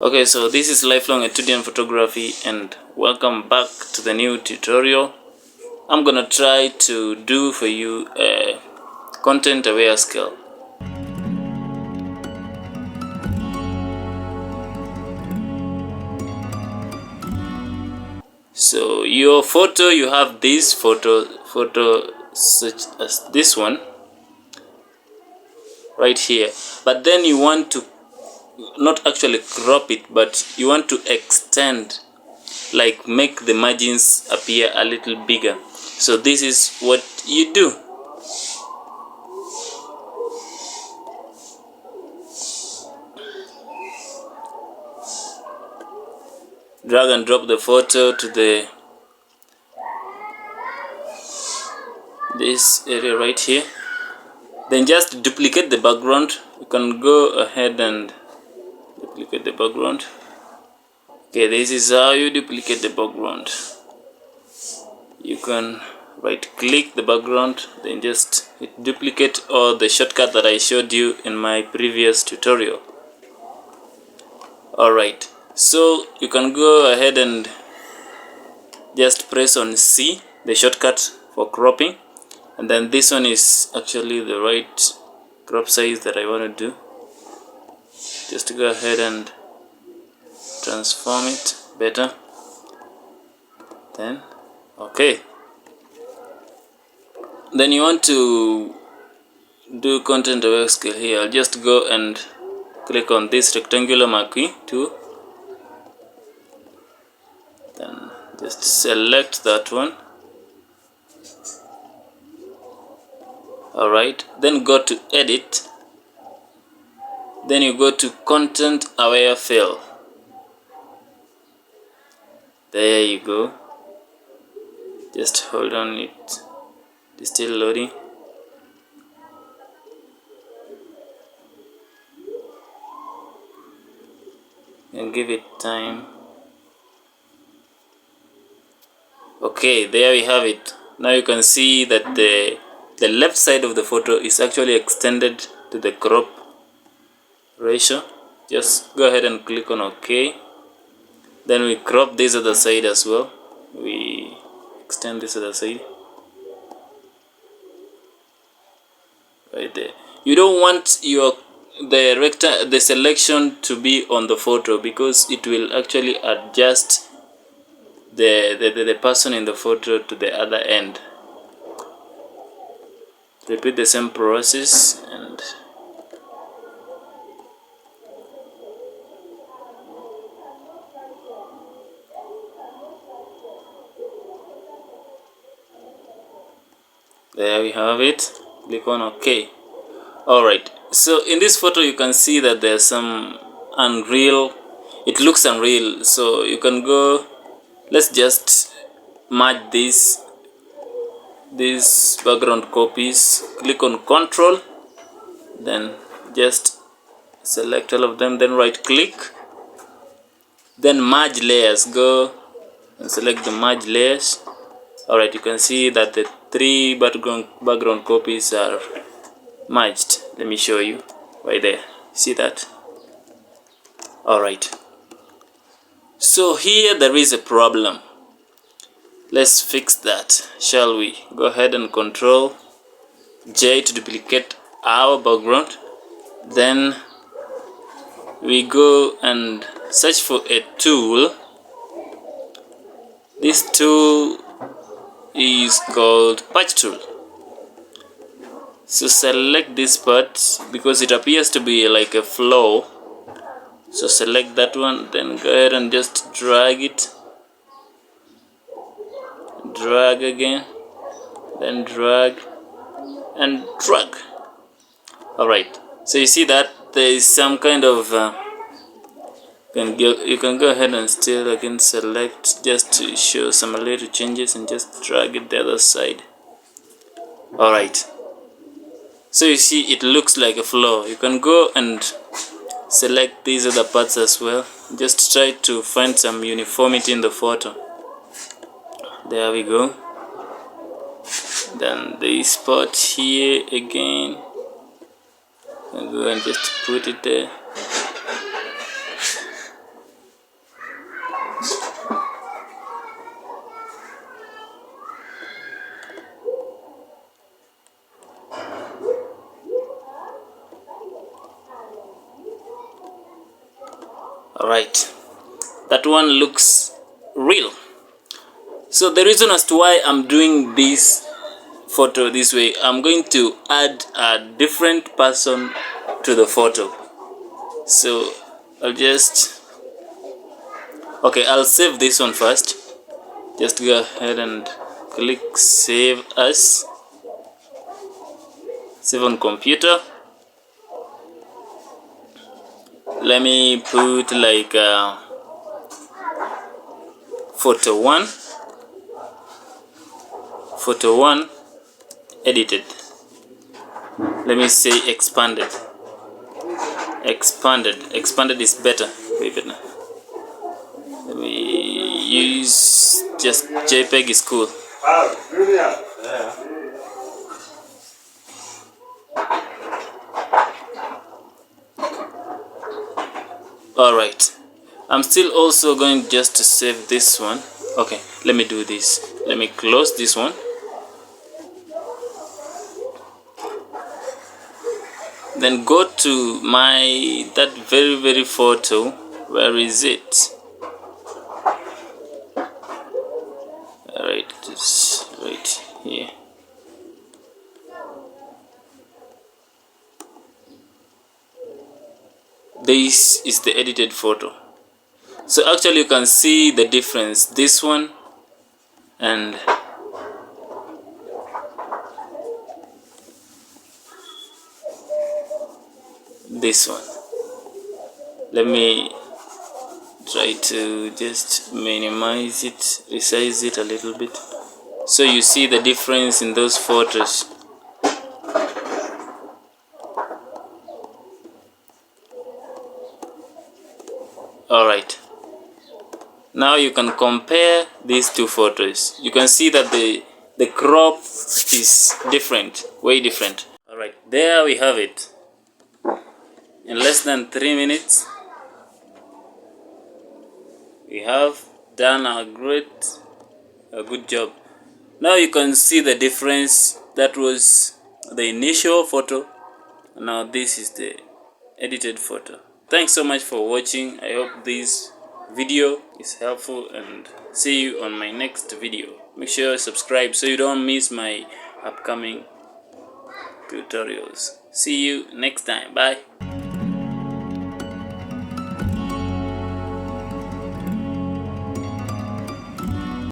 Okay, so this is Lifelong Etudiant Photography and welcome back to the new tutorial. I'm gonna try to do for you a content aware scale. So your photo, you have this photo such as this one right here, but then you want to not actually crop it, but you want to extend, like make the margins appear a little bigger. So this is what you do. Drag and drop the photo to this area right here. Then just duplicate the background. You can go ahead and duplicate the background. Okay, this is how you duplicate the background. You can right click the background, then just hit duplicate, or the shortcut that I showed you in my previous tutorial. Alright, so you can go ahead and just press on C, the shortcut for cropping, and then this one is actually the right crop size that I want to do. Just go ahead and transform it better. Then okay, then you want to do content aware scale here. I'll just go and click on this rectangular marquee too, then just select that one. Alright, then go to edit, then you go to content aware fill. There you go. Just hold on, it's still loading. And give it time. Okay, there we have it. Now you can see that the left side of the photo is actually extended to the crop ratio. Just go ahead and click on OK. Then we crop this other side as well. We extend this other side right there. You don't want the selection to be on the photo, because it will actually adjust the person in the photo to the other end. Repeat the same process, and there we have it. Click on OK. Alright, so in this photo you can see that there's some unreal, it looks unreal, so you can go, let's just merge these background copies. Click on Control, then just select all of them, then right click, then merge layers. Go and select the merge layers. Alright, you can see that the three background copies are merged. Let me show you right there. See that? Alright, so here there is a problem. Let's fix that, shall we? Go ahead and Control J to duplicate our background. Then we go and search for a tool. This tool is called patch tool. So select this part, because it appears to be like a flow. So select that one, then go ahead and just drag it. Drag again, then drag and drag. Alright, so you see that there is some kind of you can go ahead and still again select, just to show some little changes, and just drag it the other side. Alright, so you see it looks like a flow. You can go and select these other parts as well. Just try to find some uniformity in the photo. There we go. Then this spot here again, and go and just put it there. Alright, that one looks real. So the reason as to why I'm doing this photo this way, I'm going to add a different person to the photo. So I'll save this one first. Just go ahead and click save as, save on computer. Let me put like photo 1 edited. Let me say expanded is better. Let me use just JPEG is cool. Alright, I'm still also going just to save this one. Okay, let me do this. Let me close this one. Then go to that very photo. Where is it? Alright, it's right here. This is the edited photo. So actually you can see the difference. This one and this one. Let me try to just minimize it, resize it a little bit, so you see the difference in those photos. Alright, now you can compare these two photos. You can see that the crop is different, way different. Alright, there we have it. In less than 3 minutes we have done a good job. Now you can see the difference. That was the initial photo, now this is the edited photo. Thanks so much for watching. I hope this video is helpful, and see you on my next video. Make sure you subscribe so you don't miss my upcoming tutorials. See you next time. Bye.